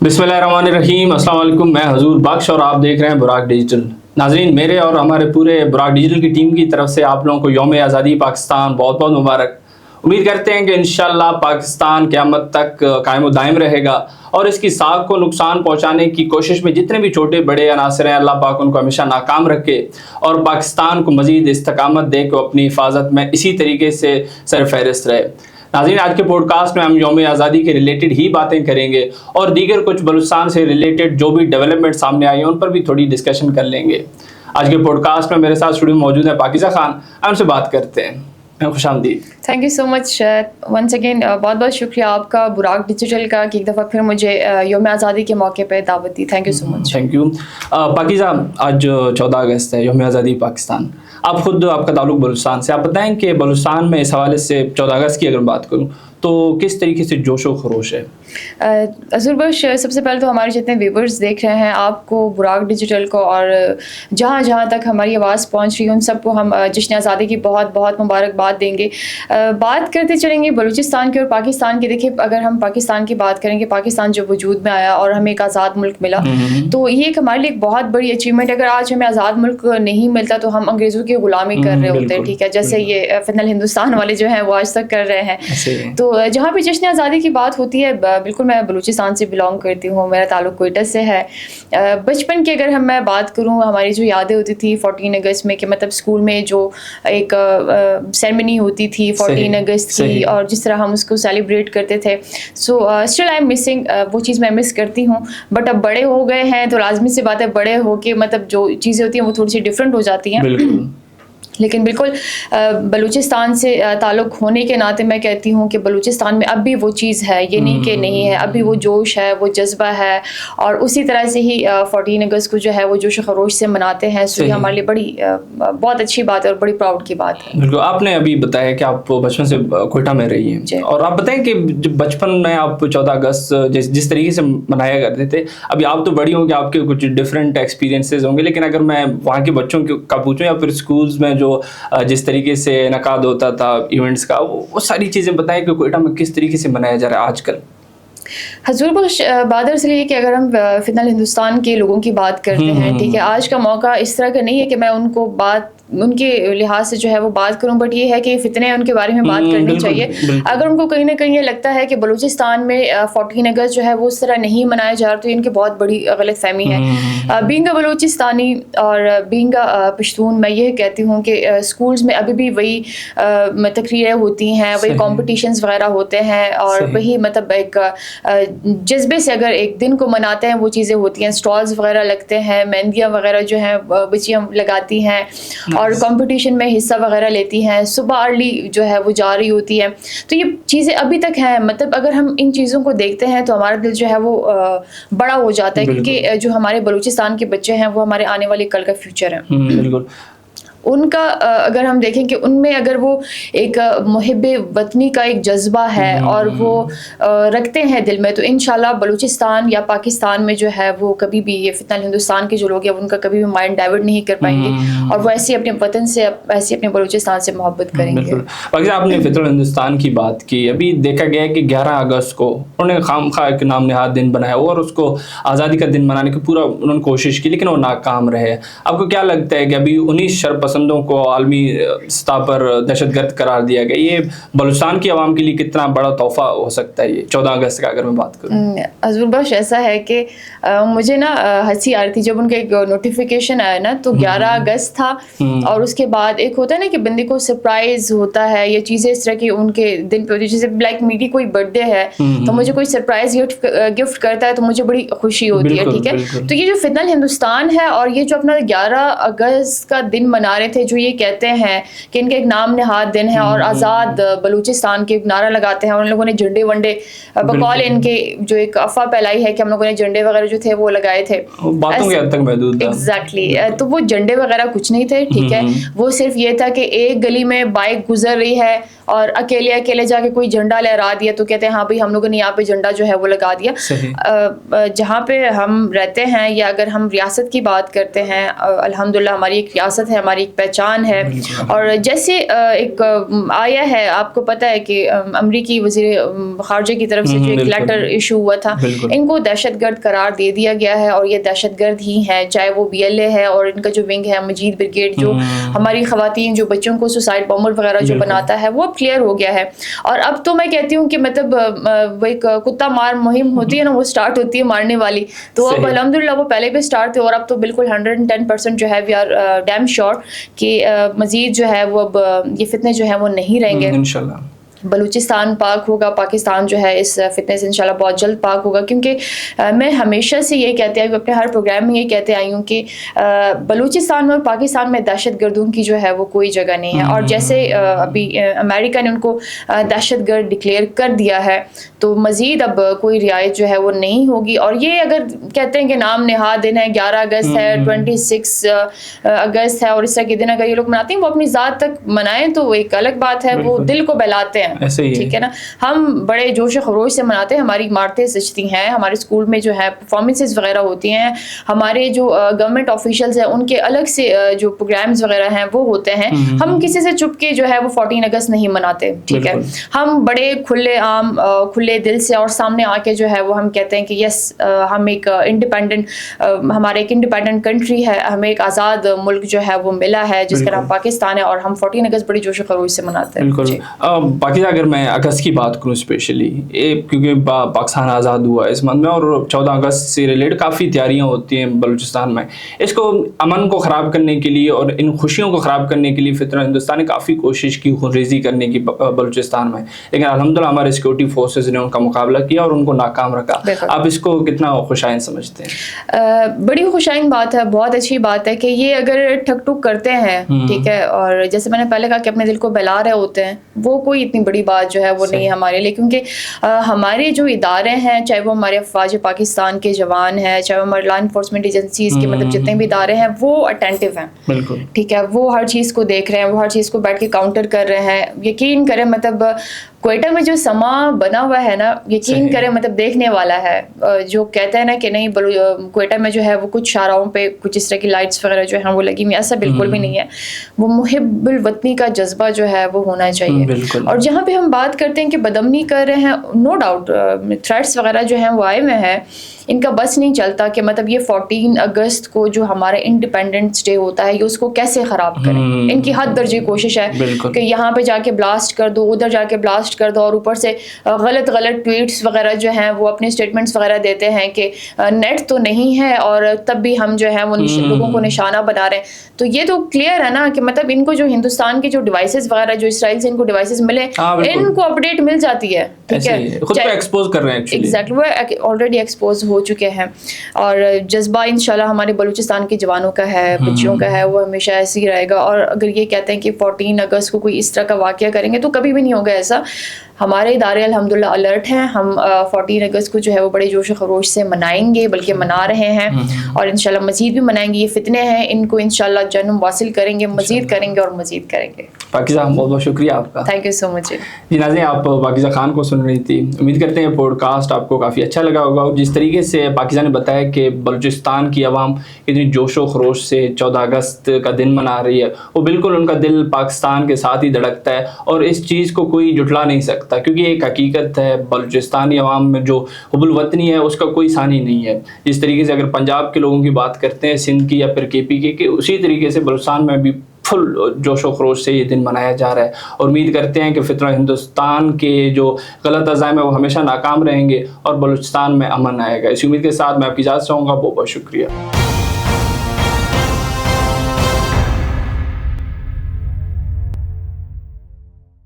बिस्मिल्लाहिर्रहमानिर्रहीम, अस्सलाम वालेकुम। मैं हजूर बख्श और आप देख रहे हैं बुराक डिजिटल। नाजरीन, मेरे और हमारे पूरे बुराक डिजिटल की टीम की तरफ से आप लोगों को यौम आज़ादी पाकिस्तान बहुत बहुत मुबारक। उम्मीद करते हैं कि इंशाअल्लाह पाकिस्तान क़यामत तक कायम दायम रहेगा और इसकी साख को नुकसान पहुंचाने की कोशिश में जितने भी छोटे बड़े अनासर हैं, अल्लाह पाक उनको हमेशा नाकाम रखे और पाकिस्तान को मज़ीद इस्तकामत दे के अपनी हिफाजत में इसी तरीके से सरफहरिस्त रहे। नाज़रीन, आज के पॉडकास्ट में हम यौम आज़ादी के रिलेटेड ही बातें करेंगे और दीगर कुछ बलूचिस्तान से रिलेटेड जो भी डेवलपमेंट सामने आई हैं उन पर भी थोड़ी डिस्कशन कर लेंगे। आज के पॉडकास्ट में मेरे साथ स्टूडियो में मौजूद है पाकिज़ा खान। हम उनसे बात करते हैं। खुशामदीद। Thank you so much once again, बहुत बहुत शुक्रिया आपका बुराक डिजिटल का कि एक दफ़ा फिर मुझे यौम आज़ादी के मौके पर दावत दी। Thank you so much. Thank you. Pakeeza, आज 14 अगस्त है, यौम आज़ादी पाकिस्तान। आप खुद, आपका ताल्लुक बलूचिस्तान से, आप बताएं कि बलूचिस्तान में इस हवाले से 14 अगस्त की अगर बात करूँ तो किस तरीके से जोशो खरोश है? अज़ुर बख्श, सबसे पहले तो हमारे जितने व्यूवर्स देख रहे हैं, आपको, बुराक डिजिटल को और जहाँ जहाँ तक हमारी आवाज़ पहुँच रही है उन सबको हम जश्न आज़ादी की बहुत बहुत मुबारकबाद देंगे। बात करते चलेंगे बलूचिस्तान की और पाकिस्तान की। देखिए, अगर हम पाकिस्तान की बात करेंगे, पाकिस्तान जब वजूद में आया और हमें एक आज़ाद मुल्क मिला तो ये एक हमारे लिए एक बहुत बड़ी अचीवमेंट। अगर आज हमें आज़ाद मुल्क नहीं मिलता तो हम अंग्रेज़ों की ग़ुलामी कर रहे होते हैं, ठीक है, जैसे ये फिलहाल हिंदुस्तान वाले जो हैं वो आज तक कर रहे हैं। तो जहाँ पे जश्न आज़ादी की बात होती है, बिल्कुल मैं बलूचिस्तान से बिलोंग करती हूँ, मेरा ताल्लुक क्वेटा से है। बचपन की अगर मैं बात करूँ, हमारी जो यादें होती थी 14 अगस्त में, कि मतलब स्कूल में जो एक सेरेमनी होती थी 14 अगस्त की और जिस तरह हम उसको सेलिब्रेट करते थे, so still I am missing, वो चीज़ मैं मिस करती हूँ। बट अब बड़े हो गए हैं तो लाजमी सी बात है, बड़े हो के मतलब जो चीज़ें होती हैं वो थोड़ी सी डिफरेंट हो जाती हैं। लेकिन बिल्कुल बलूचिस्तान से ताल्लुक़ होने के नाते मैं कहती हूँ कि बलूचिस्तान में अब भी वो चीज़ है, ये नहीं कि नहीं है, अब भी वो जोश है, वो जज्बा है। और उसी तरह से ही 14 अगस्त को जो है वो जोश खरोश से मनाते हैं। सो ये हमारे लिए बड़ी बहुत अच्छी बात है और बड़ी प्राउड की बात है। बिल्कुल। आपने अभी बताया कि आप बचपन से क्वेटा में रही हैं और आप बताएं कि बचपन में आप 14 अगस्त जिस तरीके से मनाया करते थे, अभी आप तो बड़ी होंगी, आपके कुछ डिफरेंट एक्सपीरियंसेस होंगे, लेकिन अगर मैं वहाँ के बच्चों का पूछूँ या फिर स्कूल्स में जो जिस तरीके से इनकाद होता था इवेंट्स का, वो सारी चीज़ें बताएं कि क्वेटा में किस तरीके से मनाया जा रहा है आजकल। हजूर बख्श, बात दरअसल ये कि अगर हम फिलहाल हिंदुस्तान के लोगों की बात करते हैं, ठीक है, आज का मौका इस तरह का नहीं है कि मैं उनको उनके लिहाज से जो है वो बात करूं, बट ये है कि फितने हैं, उनके बारे में बात करनी चाहिए। अगर उनको कहीं ना कहीं ये लगता है कि बलूचिस्तान में 14 अगस्त जो है वो उस तरह नहीं मनाया जा रहा, तो इनकी बहुत बड़ी गलत फहमी है। बीइंग अ बलूचिस्तानी और बीइंग अ पश्तून, मैं ये कहती हूँ कि स्कूल्स में अभी भी वही तकरीरें होती हैं, वही कॉम्पिटिशन्स वगैरह होते हैं और वही मतलब एक जज्बे से अगर एक दिन को मनाते हैं वो चीज़ें होती हैं। स्टॉल्स वगैरह लगते हैं, मेहंदियाँ वगैरह जो हैं बच्चियाँ लगाती हैं और कंपटीशन में हिस्सा वगैरह लेती हैं, सुबह अर्ली जो है वो जा रही होती है। तो ये चीज़ें अभी तक हैं। मतलब अगर हम इन चीज़ों को देखते हैं तो हमारा दिल जो है वो बड़ा हो जाता है, क्योंकि जो हमारे बलूचिस्तान के बच्चे हैं वो हमारे आने वाले कल का फ्यूचर है। बिल्कुल। उनका अगर हम देखें कि उनमें अगर वो एक मुहिब्बे वतनी का एक जज्बा है और वो रखते हैं दिल में, तो इंशाल्लाह बलूचिस्तान या पाकिस्तान में जो है वो कभी भी, ये फिलहाल हिंदुस्तान के जो लोग हैं उनका कभी भी माइंड डाइवर्ट नहीं कर पाएंगे और वो ऐसे अपने वतन से, ऐसे अपने बलूचिस्तान से मोहब्बत करेंगे। बाकी आपने फितरत हिंदुस्तान की बात की, अभी देखा गया है कि 11 अगस्त को उन्होंने खामखा एक नाम नहाद दिन बनाया और उसको आज़ादी का दिन मनाने की पूरा उन्होंने कोशिश की, लेकिन वो नाकाम रहे। आपको क्या लगता है कि अभी 19 शरपसंदों को आलमी सतह पर दहशतगर्द करार दिया गया, ये बलूचिस्तान की आवाम के लिए कितना बड़ा तोहफा हो सकता है ये 14 अगस्त का, अगर मैं बात करूँ? अज़ुर बख्श, ऐसा है कि मुझे ना हंसी आ रही थी जब उनका एक नोटिफिकेशन आया ना, तो 11 अगस्त था और उसके बाद एक होता है ना कि बंदे को सरप्राइज होता है, ये चीज़ें इस तरह की उनके दिन पे होती है। जैसे लाइक मेरी कोई बर्थडे है तो मुझे कोई सरप्राइज गिफ्ट करता है तो मुझे बड़ी खुशी होती है, ठीक है। तो ये जो फिलहाल हिंदुस्तान है और ये जो अपना 11 अगस्त का दिन मना रहे थे, जो ये कहते हैं कि इनका एक नाम नहाद दिन है और आज़ाद बलूचिस्तान के नारा लगाते हैं, और उन लोगों ने झंडे वंडे बकौल इनके जो एक अफवाह फैलाई है कि हम लोगों ने झंडे वगैरह जो थे वो लगाए थे, बातों के हद तक महदूद था। एग्जैक्टली। तो वो झंडे वगैरह कुछ नहीं थे, ठीक है। वो सिर्फ ये था कि एक गली में बाइक गुजर रही है और अकेले अकेले जाके कोई झंडा लहरा दिया तो कहते हैं हाँ भाई हम लोगों ने यहाँ पे झंडा जो है वो लगा दिया। जहाँ पे हम रहते हैं या अगर हम रियासत की बात करते हैं, अल्हम्दुलिल्लाह हमारी एक रियासत है, हमारी एक ایک پہچان ہے. اور جیسے ایک آیا ہے, آپ کو پتہ ہے کہ امریکی وزیر خارجہ کی طرف سے جو ایک لیٹر ایشو ہوا تھا, ان کو دہشت گرد قرار دے دیا گیا ہے, اور یہ دہشت گرد ہی ہیں, چاہے وہ BLA ہے اور ان کا جو ونگ ہے مجید بریگیڈ, جو ہماری خواتین جو بچوں کو سوسائڈ بامر وغیرہ جو بناتا ہے, وہ اب کلیئر ہو گیا ہے. اور اب تو میں کہتی ہوں کہ مطلب وہ ایک کتا مار مہم ہوتی ہے نا, وہ اسٹارٹ ہوتی ہے مارنے والی, تو اب الحمدللہ وہ پہلے بھی اسٹارٹ تھے, اور اب تو بالکل 110% جو ہے وی آر ڈیم شیور کہ مزید جو ہے وہ اب یہ فتنے جو ہیں وہ نہیں رہیں گے انشاءاللہ. بلوچستان پاک ہوگا, پاکستان جو ہے اس فتنے سے انشاءاللہ بہت جلد پاک ہوگا. کیونکہ میں ہمیشہ سے یہ کہتے آئی ہوں, اپنے ہر پروگرام میں یہ کہتے آئی ہوں کہ بلوچستان میں اور پاکستان میں دہشت گردوں کی جو ہے وہ کوئی جگہ نہیں ہے. اور جیسے ابھی امریکہ نے ان کو دہشت گرد ڈکلیئر کر دیا ہے, تو مزید اب کوئی رعایت جو ہے وہ نہیں ہوگی. اور یہ اگر کہتے ہیں کہ نام نہاد دن ہے, 11 اگست ہے, 26 اگست ہے, اور اس طرح کے دن اگر یہ لوگ مناتے ہیں, وہ اپنی ذات تک منائیں تو ایک الگ بات ہے, وہ دل کو بہلاتے ہیں, ٹھیک ہے نا. ہم بڑے جوش و خروش سے مناتے ہیں, ہماری عمارتیں سجتی ہیں, ہمارے اسکول میں جو ہے پرفارمنسز وغیرہ ہوتی ہیں, ہمارے جو گورنمنٹ آفیشلز ہیں ان کے الگ سے جو پروگرامز وغیرہ ہیں وہ ہوتے ہیں. ہم کسی سے چپ کے جو ہے وہ 14 اگست نہیں مناتے, ٹھیک ہے. ہم بڑے کھلے عام کھلے دل سے اور سامنے آ کے جو ہے وہ ہم کہتے ہیں کہ یس ہم ایک انڈیپینڈنٹ, ہمارے ایک انڈیپینڈنٹ کنٹری ہے, ہمیں ایک آزاد ملک جو ہے وہ ملا ہے جس کا نام پاکستان ہے, اور ہم 14 اگست بڑی جوش و خروش سے مناتے ہیں. بالکل. باقی اگر میں اگست کی بات کروں اسپیشلی, کیونکہ پاکستان آزاد ہوا ہے اس منتھ میں, اور 14 اگست سے ریلیٹ کافی تیاریاں ہوتی ہیں بلوچستان میں. اس کو امن کو خراب کرنے کے لیے اور ان خوشیوں کو خراب کرنے کے لیے فطرت ہندوستان نے کافی کوشش کی خون ریزی کرنے کی بلوچستان میں, لیکن الحمدللہ ہمارے سیکورٹی فورسز نے ان کا مقابلہ کیا اور ان کو ناکام رکھا. آپ اس کو کتنا خوشائن سمجھتے ہیں؟ بڑی خوشائن بات ہے, بہت اچھی بات ہے کہ یہ اگر ٹھک ٹک کرتے ہیں, ٹھیک ہے, اور جیسے میں نے پہلے کہا کہ اپنے دل کو بہلا رہے ہوتے ہیں, وہ کوئی اتنی بڑی بات جو ہے وہ نہیں ہے ہمارے لیے. کیونکہ ہمارے جو ادارے ہیں, چاہے وہ ہمارے افواج پاکستان کے جوان ہیں, چاہے وہ ہمارے لا انفورسمنٹ ایجنسیز کے مطلب جتنے بھی ادارے ہیں, وہ اٹینٹیو ہیں, بالکل, ٹھیک ہے. وہ ہر چیز کو دیکھ رہے ہیں, وہ ہر چیز کو بیٹھ کے کاؤنٹر کر رہے ہیں. یقین کریں مطلب کوئٹہ میں جو سما بنا ہوا ہے نا, یقین کریں مطلب دیکھنے والا ہے. جو کہتے ہیں نا کہ نہیں کوئٹہ میں جو ہے وہ کچھ شاہراہوں پہ کچھ اس طرح کی لائٹس وغیرہ جو ہیں وہ لگی ہوئی, ایسا بالکل بھی نہیں ہے. وہ محب الوطنی کا جذبہ جو ہے وہ ہونا چاہیے. اور جہاں پہ ہم بات کرتے ہیں کہ بدامنی کر رہے ہیں, نو ڈاؤٹ تھریٹس وغیرہ جو ہیں وہ آئے ہوئے ہیں, ان کا بس نہیں چلتا کہ مطلب یہ 14 اگست کو جو ہمارا انڈیپینڈنس ڈے ہوتا ہے یہ اس کو کیسے خراب کریں. ان کی حد درجے کوشش ہے کہ یہاں پہ جا کے بلاسٹ کر دو, ادھر جا کے بلاسٹ کر دو, اور اوپر سے غلط ٹویٹس وغیرہ جو ہیں وہ اپنے اسٹیٹمنٹس وغیرہ دیتے ہیں کہ نیٹ تو نہیں ہے, اور تب بھی ہم جو ہے وہ لوگوں کو نشانہ بنا رہے ہیں. تو یہ تو کلیئر ہے نا کہ مطلب ان کو جو ہندوستان کے جو ڈیوائسز وغیرہ جو اسرائیل سے ان کو ڈیوائسز ملے, ان کو اپڈیٹ مل جاتی ہے, ٹھیک ہے, خود کو ایکسپوز کر رہے ہیں. ایگزیکٹلی, وہ آلریڈی ایکسپوز ہو چکے ہیں. اور جذبہ انشاءاللہ ہمارے بلوچستان کے جوانوں کا ہے, بچیوں کا ہے, وہ ہمیشہ ایسے ہی رہے گا. اور اگر یہ کہتے ہیں کہ 14 اگست کو کوئی اس طرح کا واقعہ کریں گے تو کبھی بھی نہیں ہوگا ایسا. ہمارے ادارے الحمدللہ الرٹ ہیں, ہم 14 اگست کو جو ہے وہ بڑے جوش و خروش سے منائیں گے, بلکہ منا رہے ہیں, اور انشاءاللہ مزید بھی منائیں گے. یہ فتنے ہیں, ان کو انشاءاللہ جنم واصل کریں گے, مزید کریں گے اور مزید کریں گے. پاکیزہ بہت بہت شکریہ آپ کا, تھینک یو سو مچ. جی ناظرین, آپ پاکیزہ خان کو سن رہی تھی, امید کرتے ہیں پوڈ کاسٹ آپ کو کافی اچھا لگا ہوگا. اور جس طریقے سے پاکیزہ نے بتایا کہ بلوچستان کی عوام اتنی جوش و خروش سے 14 اگست کا دن منا رہی ہے, وہ بالکل ان کا دل پاکستان کے ساتھ ہی دھڑکتا ہے, اور اس چیز کو کوئی جھٹلا نہیں سکتا, کیونکہ یہ ایک حقیقت ہے. بلوچستانی عوام میں جو حب الوطنی ہے اس کا کوئی ثانی نہیں ہے. جس طریقے سے اگر پنجاب کے لوگوں کی بات کرتے ہیں, سندھ کی یا پھر KP کی, کہ اسی طریقے سے بلوچستان میں بھی فل جوش و خروش سے یہ دن منایا جا رہا ہے. اور امید کرتے ہیں کہ فطرت ہندوستان کے جو غلط عزائم ہیں وہ ہمیشہ ناکام رہیں گے اور بلوچستان میں امن آئے گا. اسی امید کے ساتھ میں آپ کی اجازت چاہوں گا. بہت بہت شکریہ.